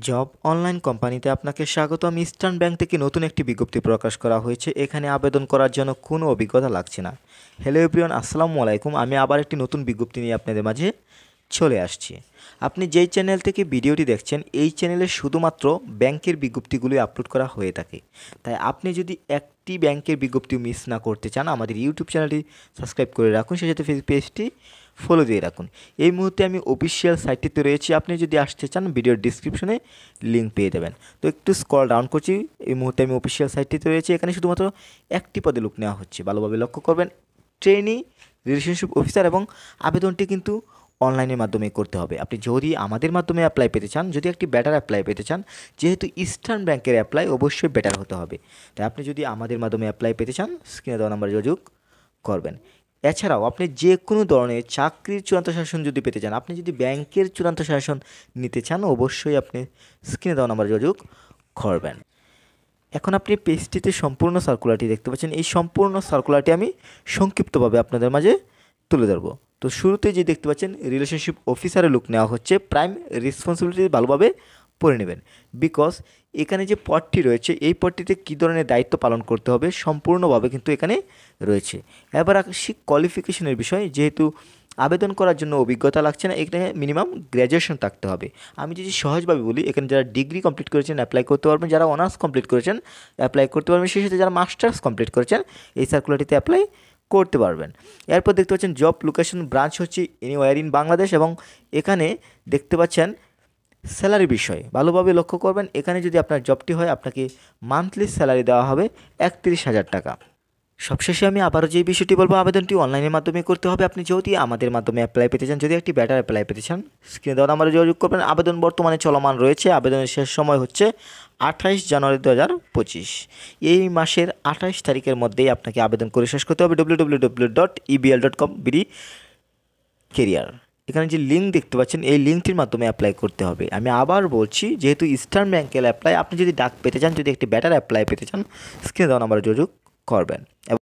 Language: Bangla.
জব অনলাইন কোম্পানিতে আপনাকে স্বাগতম। ইস্টার্ন ব্যাংক থেকে নতুন একটি বিজ্ঞপ্তি প্রকাশ করা হয়েছে। এখানে আবেদন করার জন্য কোনো অভিজ্ঞতা লাগছে না। হ্যালো এভরিওয়ান, আসসালামু আলাইকুম। আমি আবার একটি নতুন বিজ্ঞপ্তি নিয়ে আপনাদের মাঝে চলে আসছি। আপনি যেই চ্যানেল থেকে ভিডিওটি দেখছেন, এই চ্যানেলে শুধুমাত্র ব্যাংকের বিজ্ঞপ্তিগুলোই আপলোড করা হয়ে থাকে। তাই আপনি যদি একটি ব্যাংকের বিজ্ঞপ্তি মিস না করতে চান, আমাদের ইউটিউব চ্যানেলটি সাবস্ক্রাইব করে রাখুন, সেই সাথে ফেসবুক পেজটি ফলো দিয়ে রাখুন। এই মুহূর্তে আমি অফিসিয়াল সাইটটিতে রয়েছি। আপনি যদি আসতে চান, ভিডিওর ডিসক্রিপশনে লিঙ্ক পেয়ে যাবেন। তো একটু স্ক্রল ডাউন করছি। এই মুহূর্তে আমি অফিসিয়াল সাইটটিতে রয়েছি। এখানে শুধুমাত্র একটি পদে লোক নেওয়া হচ্ছে। ভালোভাবে লক্ষ্য করবেন, ট্রেনি রিলেশনশিপ অফিসার, এবং আবেদনটি কিন্তু অনলাইনের মাধ্যমে করতে হবে। আপনি যদি আমাদের মাধ্যমে অ্যাপ্লাই পেতে চান, যদি একটি বেটার অ্যাপ্লাই পেতে চান, যেহেতু ইস্টার্ন ব্যাংকের অ্যাপ্লাই অবশ্যই বেটার হতে হবে, তাই আপনি যদি আমাদের মাধ্যমে অ্যাপ্লাই পেতে চান, স্ক্রিনে দেওয়া নাম্বারে যোগাযোগ করবেন। এছাড়াও আপনি যে কোনো ধরনের চাকরির চূড়ান্ত শাসন যদি পেতে চান, আপনি যদি ব্যাংকের চূড়ান্ত শাসন নিতে চান, অবশ্যই আপনি স্ক্রিনে দেওয়া নাম্বারে যোগাযোগ করবেন। এখন আপনি পেজটিতে সম্পূর্ণ সার্কুলারটি দেখতে পাচ্ছেন। এই সম্পূর্ণ সার্কুলারটি আমি সংক্ষিপ্তভাবে আপনাদের মাঝে তুলে ধরবো। তো শুরুতে যে দেখতে পাচ্ছেন, রিলেশনশিপ অফিসারের লুক নেওয়া হচ্ছে। প্রাইম রেসপন্সিবিলিটি ভালোভাবে পড়ে নেবেন, বিকজ এখানে যে পদটি রয়েছে, এই পদটিতে কী ধরনের দায়িত্ব পালন করতে হবে সম্পূর্ণভাবে কিন্তু এখানে রয়েছে। এবার আসি কোয়ালিফিকেশনের বিষয়। যেহেতু আবেদন করার জন্য অভিজ্ঞতা লাগছে না, এখানে মিনিমাম গ্র্যাজুয়েশন থাকতে হবে। আমি যদি সহজভাবে বলি, এখানে যারা ডিগ্রি কমপ্লিট করেছেন অ্যাপ্লাই করতে পারবেন, যারা অনার্স কমপ্লিট করেছেন অ্যাপ্লাই করতে পারবেন, সেই সাথে যারা মাস্টার্স কমপ্লিট করেছেন এই সার্কুলারটিতে অ্যাপ্লাই করতে পারবেন। এরপর দেখতে পাচ্ছেন জব লোকেশন ব্রাঞ্চ হচ্ছে এনিওয়্যার ইন বাংলাদেশ, এবং এখানে দেখতে পাচ্ছেন স্যালারি বিষয় ভালোভাবে লক্ষ্য করবেন। এখানে যদি আপনার জবটি হয়, আপনাকে মান্থলি স্যালারি দেওয়া হবে 31,000 টাকা। সবশেষে আমি আবারও যে বিষয়টি বলবো, আবেদনটি অনলাইনের মাধ্যমে করতে হবে। আপনি যদি আমাদের মাধ্যমে অ্যাপ্লাই পেতে চান, যদি একটি বেটার অ্যাপ্লাই পেতে চান, স্ক্রিনে দেওয়া নাম্বারে যোগাযোগ করবেন। আবেদন বর্তমানে চলমান রয়েছে। আবেদনের শেষ সময় হচ্ছে 28 জানুয়ারি 2025। এই মাসের 28 তারিখের মধ্যেই আপনাকে আবেদন করে শেষ করতে হবে। www.ebl.com বিডি কেরিয়ার, এখানে যে লিঙ্ক দেখতে পাচ্ছেন, এই লিঙ্কটির মাধ্যমে অ্যাপ্লাই করতে হবে। আমি আবার বলছি, যেহেতু ইস্টার্ন ব্যাংকের অ্যাপ্লাই, আপনি যদি ডাক পেতে চান, যদি একটি বেটার অ্যাপ্লাই পেতে চান, স্ক্রিনে দেওয়া নাম্বারে যোগাযোগ করবেন।